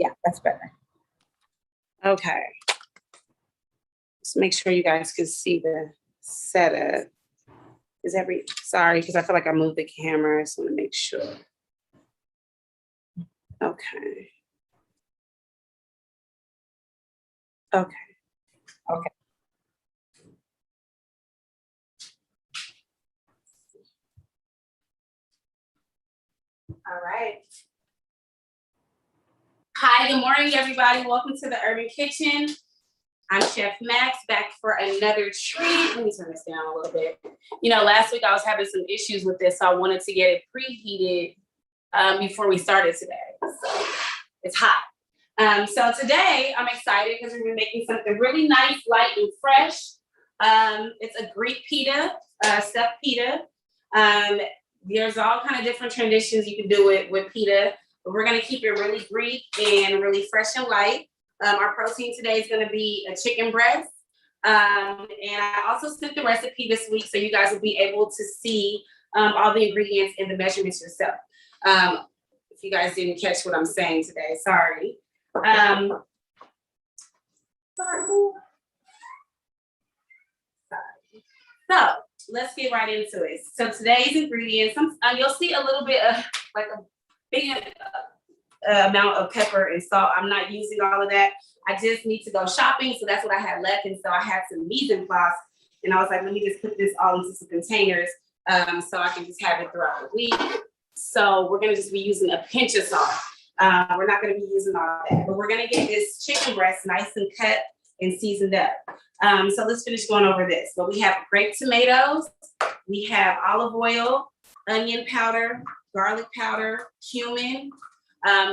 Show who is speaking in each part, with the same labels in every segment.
Speaker 1: Yeah, that's better.
Speaker 2: Okay. Just make sure you guys can see the setup. Sorry, because I feel like I moved the camera. I just want to make sure. Okay. Okay.
Speaker 1: Okay.
Speaker 2: All right. Hi, good morning, everybody. Welcome to the Urban Kitchen. I'm Chef Max, back for another treat. Let me turn this down a little bit. You know, last week I was having some issues with this, so I wanted to get it preheated before we started today. So it's hot. So today I'm excited because we're gonna be making something really nice, light, and fresh. It's a Greek pita, stuffed pita. There's all kind of different traditions you can do it with pita, but we're gonna keep it really Greek and really fresh and light. Our protein today is gonna be a chicken breast. And I also sent the recipe this week so you guys will be able to see all the ingredients and the measurements yourself. If you guys didn't catch what I'm saying today, sorry. So let's get right into it. So today's ingredients, you'll see a little bit of like a big amount of pepper and salt. I'm not using all of that. I just need to go shopping, so that's what I had left. And so I had some mise en place, and I was like, let me just put this all into some containers so I can just have it throughout the week. So we're gonna just be using a pinch of salt. We're not gonna be using all of that, but we're gonna get this chicken breast nice and cut and seasoned up. So let's finish going over this. But we have grape tomatoes, we have olive oil, onion powder, garlic powder, cumin.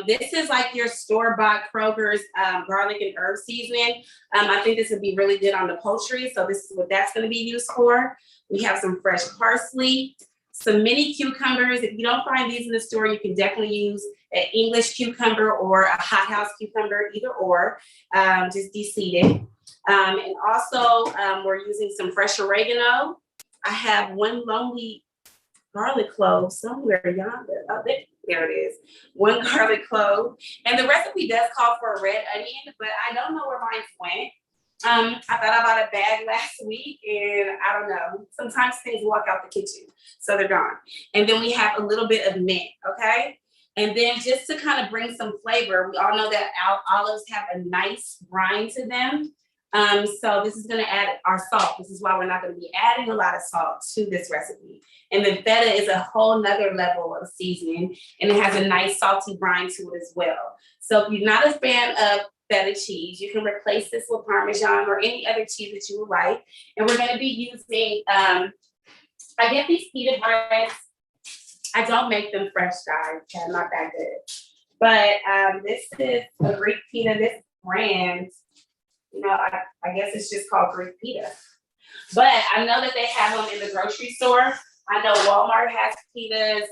Speaker 2: This is like your store-bought Kroger's garlic and herb seasoning. I think this would be really good on the poultry, so this is what that's gonna be used for. We have some fresh parsley, some mini cucumbers. If you don't find these in the store, you can definitely use an English cucumber or a hothouse cucumber, either or, just de-seeded. And also, we're using some fresh oregano. I have one lonely garlic clove somewhere yonder. Oh, there it is. One garlic clove. And the recipe does call for a red onion, but I don't know where mine went. I thought I bought a bag last week, and I don't know. Sometimes things walk out the kitchen, so they're gone. And then we have a little bit of mint, okay? And then just to kind of bring some flavor, we all know that olives have a nice brine to them. So this is gonna add our salt. This is why we're not gonna be adding a lot of salt to this recipe. And the feta is a whole nother level of seasoning, and it has a nice salty brine to it as well. So if you're not a fan of feta cheese, you can replace this with Parmesan or any other cheese that you would like. And we're gonna be using, I get these pita breads. I don't make them fresh, guys, I'm not that good. But this is a Greek pita, this brand, you know, I guess it's just called Greek pita. But I know that they have them in the grocery store. I know Walmart has pitas,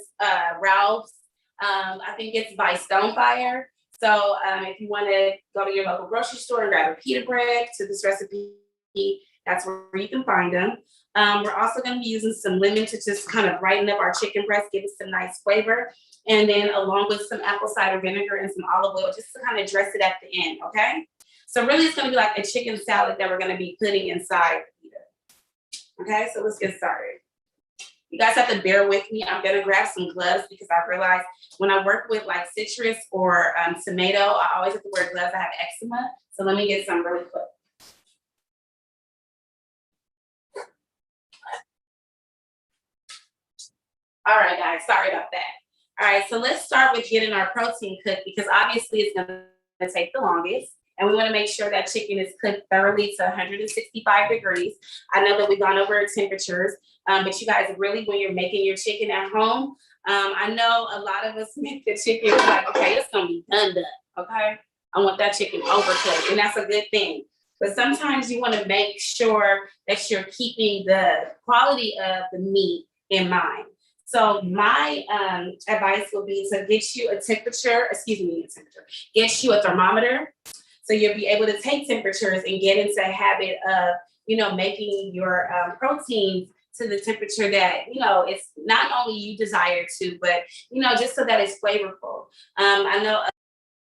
Speaker 2: Ralph's, I think it's by Stonefire. So if you want to go to your local grocery store and grab a pita bread to this recipe, that's where you can find them. We're also going to be using some lemon to just kind of brighten up our chicken breast, give it some nice flavor. And then along with some apple cider vinegar and some olive oil, just to kind of dress it at the end, okay? So really it's going to be like a chicken salad that we're going to be putting inside the pita. Okay, so let's get started. You guys have to bear with me. I'm gonna grab some gloves because I realized when I work with like citrus or tomato, I always have to wear gloves. I have eczema. So let me get some really quick. All right, guys, sorry about that. All right, so let's start with getting our protein cooked because obviously it's gonna take the longest. And we want to make sure that chicken is cooked thoroughly to 165 degrees. I know that we've gone over temperatures, but you guys really, when you're making your chicken at home, I know a lot of us make the chicken like, okay, it's going to be done, okay? I want that chicken overcooked, and that's a good thing. But sometimes you want to make sure that you're keeping the quality of the meat in mind. So my advice would be to get you a get you a thermometer. So you'll be able to take temperatures and get into a habit of, you know, making your proteins to the temperature that, you know, it's not only you desire to, but, you know, just so that it's flavorful. I know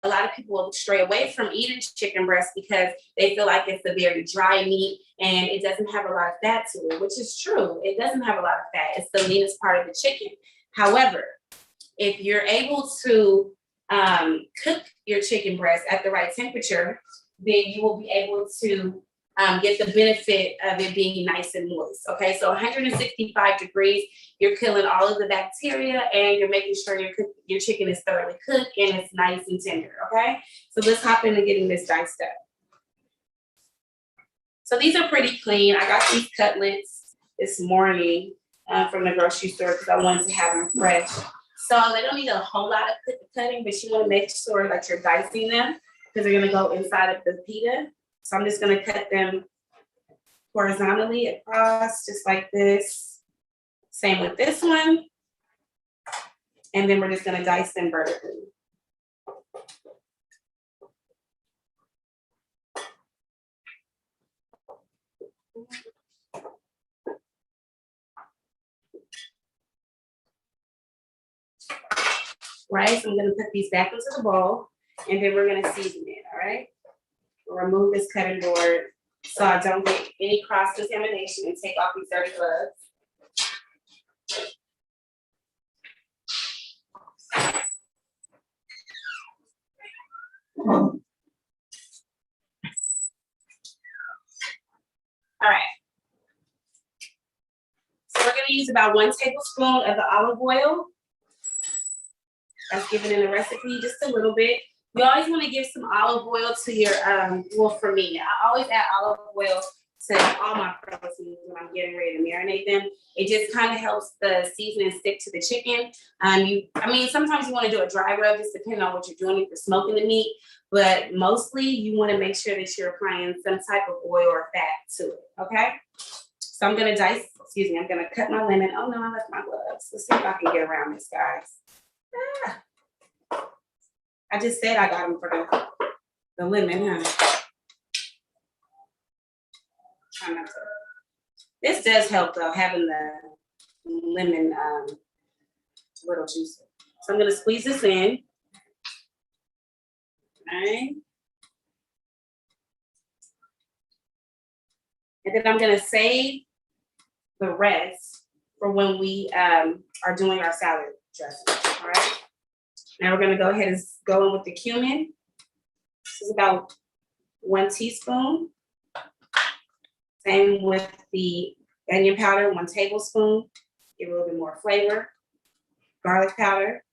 Speaker 2: a lot of people will stray away from eating chicken breast because they feel like it's a very dry meat and it doesn't have a lot of fat to it, which is true. It doesn't have a lot of fat. It's the leanest part of the chicken. However, if you're able to cook your chicken breast at the right temperature, then you will be able to get the benefit of it being nice and moist. Okay, so 165 degrees, you're killing all of the bacteria and you're making sure your chicken is thoroughly cooked and it's nice and tender. Okay, so let's hop into getting this diced up. So these are pretty clean. I got these cutlets this morning from the grocery store because I wanted to have them fresh. So they don't need a whole lot of cutting, but you want to make sure that you're dicing them because they're going to go inside of the pita. So I'm just going to cut them horizontally across, just like this. Same with this one. And then we're just going to dice them vertically. Right, so I'm going to put these back into the bowl, and then we're going to season it, all right? We'll remove this cutting board so I don't get any cross-contamination and take off these dirty gloves. All right. So we're going to use about 1 tablespoon of the olive oil. That's given in the recipe, just a little bit. You always want to give some olive oil to your, well, for me, I always add olive oil to all my proteins when I'm getting ready to marinate them. It just kind of helps the seasoning stick to the chicken. I mean, sometimes you want to do a dry rub, just depending on what you're doing if you're smoking the meat, but mostly you want to make sure that you're applying some type of oil or fat to it, okay? So I'm going to I'm going to cut my lemon. Oh no, I left my gloves. Let's see if I can get around this, guys. I just said I got them for the lemon, huh? Try not to. This does help though, having the lemon a little juicy. So I'm gonna squeeze this in. All right. And then I'm gonna save the rest for when we are doing our salad dressing. All right. Now we're gonna go ahead and go in with the cumin. This is about 1 teaspoon. Same with the onion powder, 1 tablespoon. Give a little bit more flavor. Garlic powder.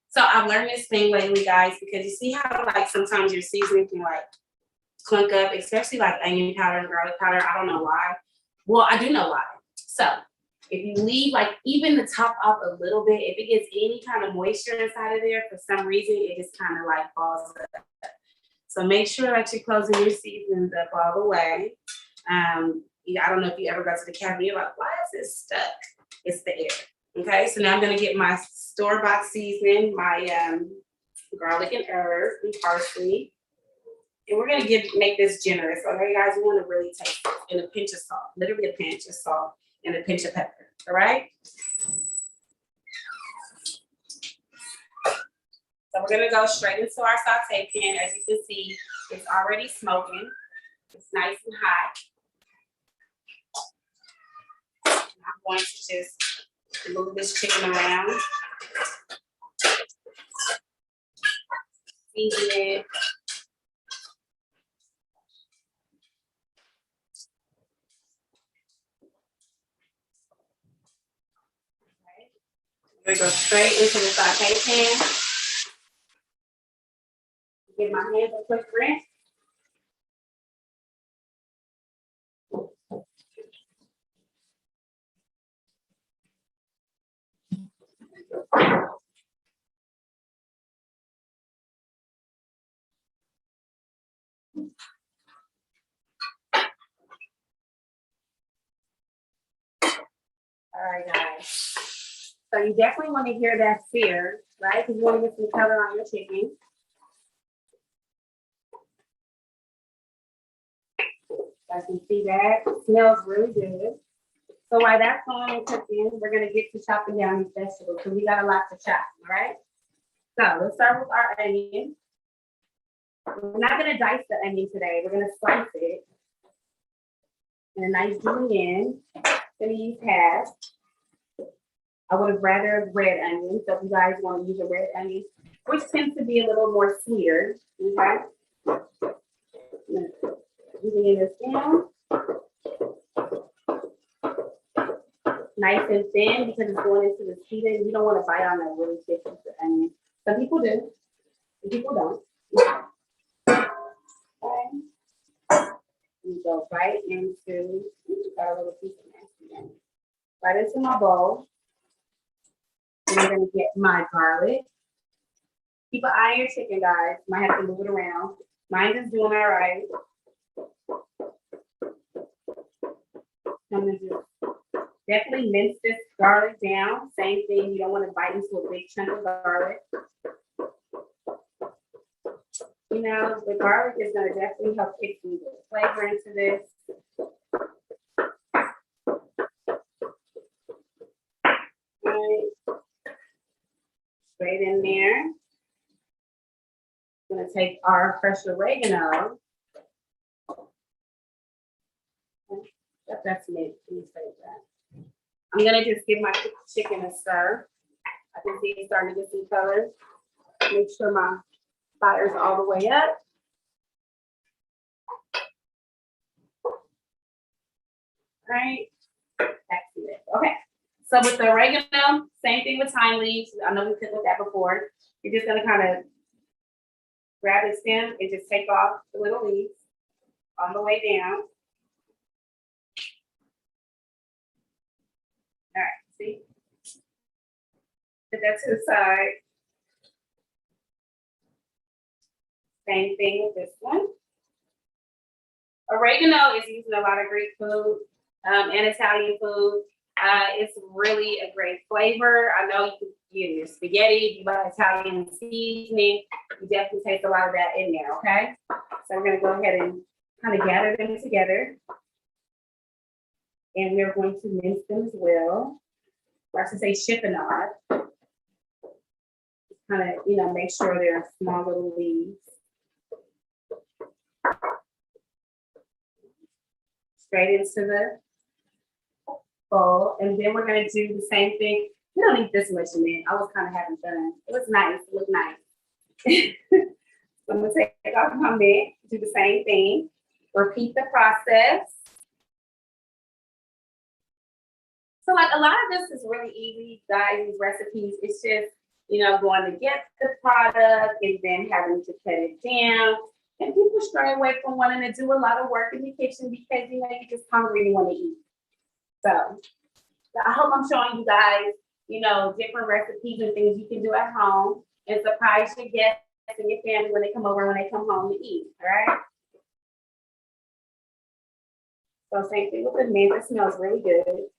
Speaker 2: So I've learned this thing lately, guys, because you see how like sometimes your seasoning can like clunk up, especially like onion powder and garlic powder. I don't know why. Well, I do know why. So if you leave like even the top off a little bit, if it gets any kind of moisture inside of there, for some reason, it just kind of like falls up. So make sure that you're closing your seasonings up all the way. I don't know if you ever go to the cabinet, you're like, why is it stuck? It's the air. Okay, so now I'm gonna get my store-bought seasoning, my garlic and herb and parsley. And we're gonna make this generous. Okay, guys, we wanna really taste it. And a pinch of salt, literally a pinch of salt and a pinch of pepper, all right? So we're gonna go straight into our saute pan. As you can see, it's already smoking. It's nice and hot. I'm going to just move this chicken around. Season it. We're gonna go straight into the saute pan. Give my hands a quick rinse. All right, guys. So you definitely want to hear that sear, right? Because you want to get some color on your chicken. As you see that, it smells really good. So while that's going on cooking, we're gonna get to chopping down these vegetables because we got a lot to chop, all right? So let's start with our onion. We're not gonna dice the onion today. We're gonna slice it in a nice julienne. Gonna use half. I would have rather a red onion, so if you guys want to use a red onion, which tends to be a little more sweeter, okay? Julienne this down. Nice and thin because it's going into the pita. You don't want to bite on that really thick piece of onion. Some people do, some people don't. Okay. You go right into, got a little piece of nasty. Right into my bowl. And I'm gonna get my garlic. Keep an eye on your chicken, guys. Might have to move it around. Mine is doing all right. I'm gonna just definitely mince this garlic down. Same thing, you don't want to bite into a big chunk of garlic. You know, the garlic is gonna definitely help kick some good flavor into this. Right. Straight in there. I'm gonna take our fresh oregano. That's me. Let me save that. I'm gonna just give my chicken a stir. I can see it's starting to get some color. Make sure my fire's all the way up. All right. That's it. Okay. So with the oregano, same thing with thyme leaves. I know we cooked with that before. You're just gonna kind of grab the stem and just take off the little leaves on the way down. All right, see? Put that to the side. Same thing with this one. Oregano is used in a lot of Greek food and Italian food. It's really a great flavor. I know you can use your spaghetti, you buy Italian seasoning. You definitely taste a lot of that in there, okay? So we're gonna go ahead and kind of gather them together. And we're going to mince them as well. Or I should say chiffonade. Just kind of, you know, make sure they're small little leaves. Straight into the bowl. And then we're gonna do the same thing. We don't need this much in it. I was kind of having fun. It was nice, it looked nice. So I'm gonna take off my mitt, do the same thing. Repeat the process. So like a lot of this is really easy, guys, these recipes. It's just, you know, going to get the product and then having to cut it down. And people stray away from wanting to do a lot of work in the kitchen because, you know, you're just hungry and you want to eat. So I hope I'm showing you guys, you know, different recipes and things you can do at home and surprise your guests and your family when they come over, when they come home to eat, all right? So same thing with the mint. It smells really good.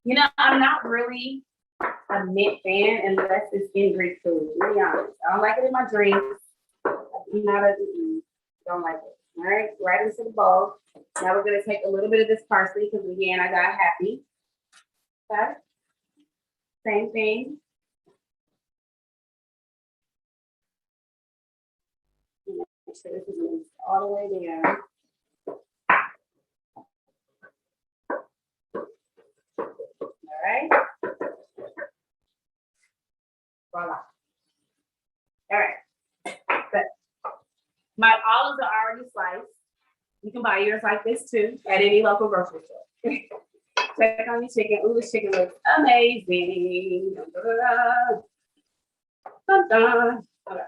Speaker 2: You know, I'm not really a mint fan unless it's in Greek food, to be honest. I don't like it in my drinks. Don't like it. All right, right into the bowl. Now we're gonna take a little bit of this parsley because again, I got happy. Okay. Same thing. Make sure this is mixed all the way down. All right. Voila. All right. But my olives are already sliced. You can buy yours like this too at any local grocery store. Check on your chicken. Ooh, this chicken looks amazing. Dun, dun, dun, dun. Okay.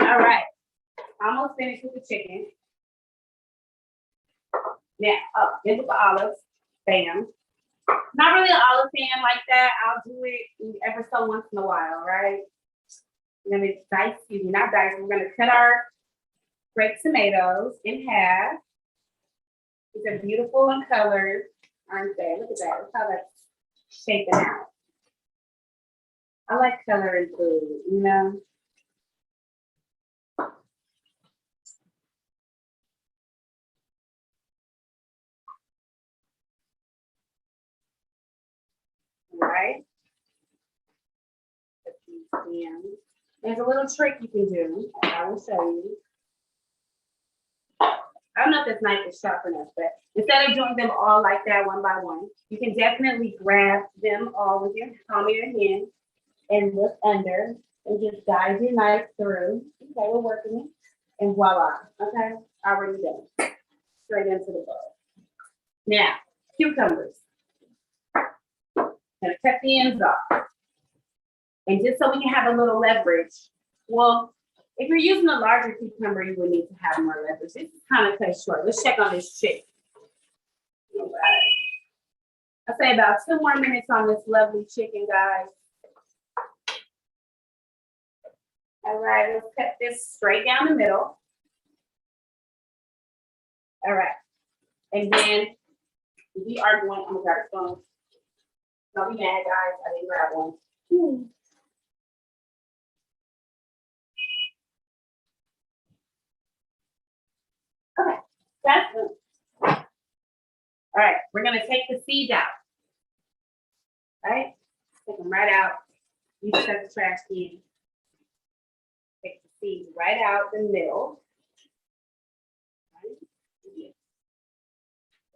Speaker 2: All right. Almost finished with the chicken. Now, in with the olives. Bam. Not really an olive fan like that. I'll do it ever so once in a while, right? We're gonna dice, excuse me, not dice. We're gonna cut our grape tomatoes in half. These are beautiful in color, aren't they? Look at that. Look how that's shaping out. I like color in food, you know. All right. Put these in. There's a little trick you can do. I will show you. I don't know if this knife is sharp enough, but instead of doing them all like that one by one, you can definitely grab them all with your palm of your hand and look under and just guide your knife through. Okay, we're working it. And voila. Okay, already done. Straight into the bowl. Now, cucumbers. Gonna cut the ends off. And just so we can have a little leverage, well, if you're using a larger cucumber, you would need to have more leverage. This is kind of cut short. Let's check on this chicken. All right. I'll say about 2 more minutes on this lovely chicken, guys. All right, let's cut this straight down the middle. All right. And then we are going, I'm gonna grab a phone. Don't be mad, guys. I didn't grab one. Okay, that's good. All right, we're gonna take the seeds out. All right, take them right out. You set the trash can. Take the seeds right out the middle.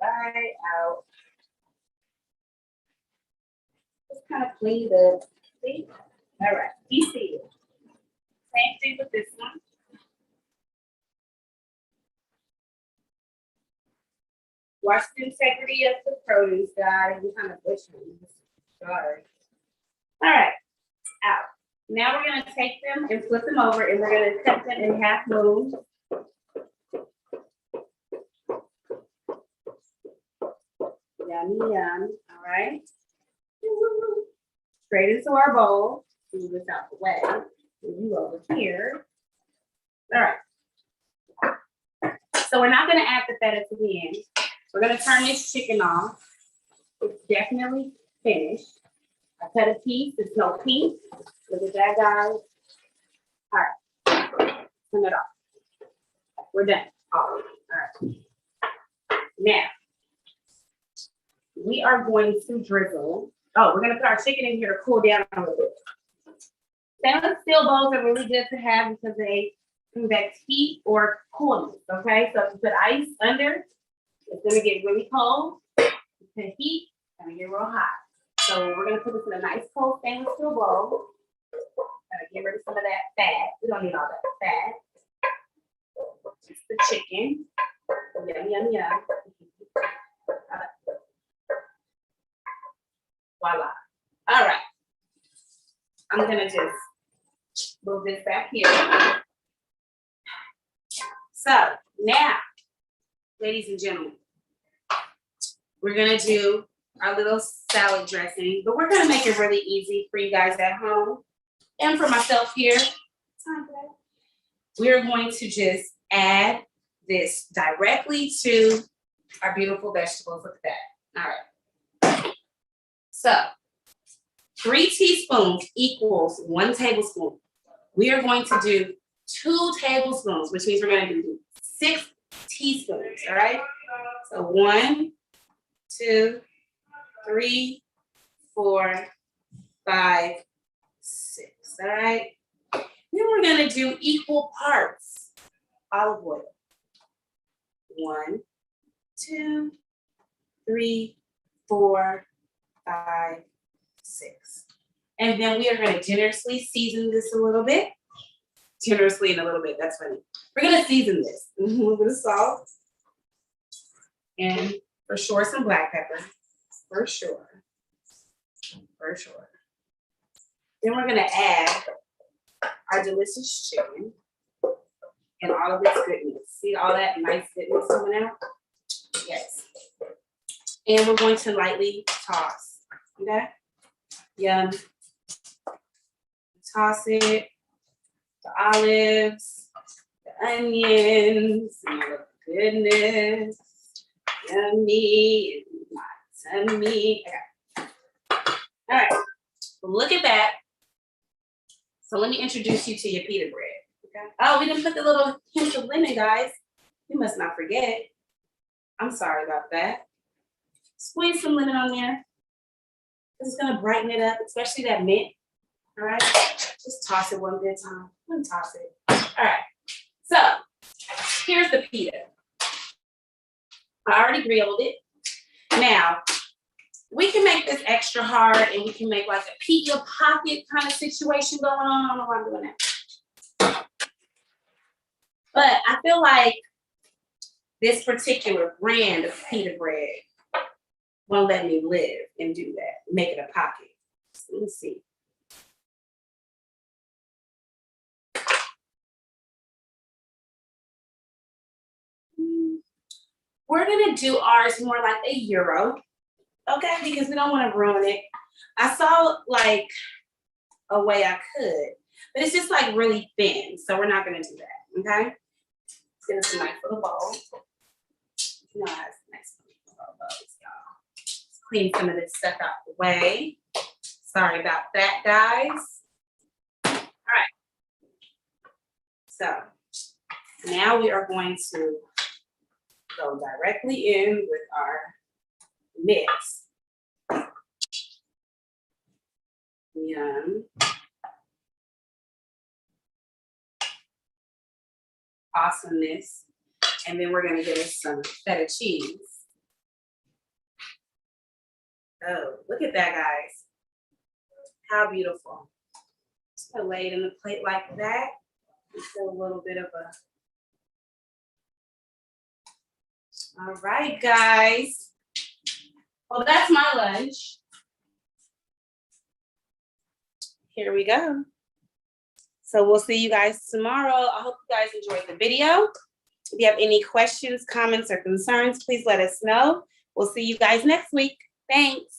Speaker 2: Right out. Just kind of clean it up. See? All right, be seated. Same thing with this one. Watch the integrity of the produce, guys. We're kind of butchering this. Sorry. All right, out. Now we're gonna take them and flip them over, and we're gonna cut them in half moons. Yummy, yum. All right. Straight into our bowl. Move this out the way. Move you over here. All right. So we're not gonna add the feta to the end. We're gonna turn this chicken off. It's definitely finished. I cut a piece. It's no pink. Look at that, guys. All right. Turn it off. We're done. All right. Now, we are going to drizzle. Oh, we're gonna put our chicken in here to cool down a little bit. Stainless steel bowls are really good to have because they convect heat or coolness, okay? So if you put ice under, it's gonna get really cold. You put heat, it's gonna get real hot. So we're gonna put this in a nice cold stainless steel bowl. Gonna get rid of some of that fat. We don't need all that fat. Just the chicken. Yum, yum, yum. Voila. All right. I'm gonna just move this back here. So now, ladies and gentlemen, we're gonna do our little salad dressing, but we're gonna make it really easy for you guys at home and for myself here. We're going to just add this directly to our beautiful vegetables. Look at that. All right. So 3 teaspoons equals 1 tablespoon. We are going to do 2 tablespoons, which means we're going to do 6 teaspoons. All right. So 1, 2, 3, 4, 5, 6. All right. Then we're going to do equal parts olive oil. 1, 2, 3, 4, 5, 6. And then we are going to generously season this a little bit. Generously and a little bit. That's funny. We're going to season this. A little bit of salt. And for sure, some black pepper. For sure. For sure. Then we're going to add our delicious chicken and all of its goodness. See all that nice goodness coming out? Yes. And we're going to lightly toss. Okay? Yum. Toss it. The olives, the onions, and the goodness. Yummy. My tummy. Okay. All right. Look at that. So let me introduce you to your pita bread. Okay. Oh, we didn't put the little hint of lemon, guys. You must not forget. I'm sorry about that. Squeeze some lemon on there. It's gonna brighten it up, especially that mint. All right, just toss it one good time. Toss it. All right, so here's the pita. I already grilled it. Now, we can make this extra hard and we can make like a pita pocket kind of situation going on. I don't know why I'm doing that. But I feel like this particular brand of pita bread won't let me live and do that, make it a pocket. So let me see. We're gonna do ours more like a euro, okay? Because we don't want to ruin it. I saw like a way I could, but it's just like really thin, so we're not gonna do that, okay? Let's get us a nice little bowl. You know, I have nice little bowls, y'all. Let's clean some of this stuff out the way. Sorry about that, guys. All right. So now we are going to go directly in with our mix. Yum. Awesomeness. And then we're gonna get us some feta cheese. Oh, look at that, guys. How beautiful. Just gonna lay it in the plate like that. Just a little bit of a. All right, guys. Well, that's my lunch. Here we go. So we'll see you guys tomorrow. I hope you guys enjoyed the video. If you have any questions, comments, or concerns, please let us know. We'll see you guys next week. Thanks.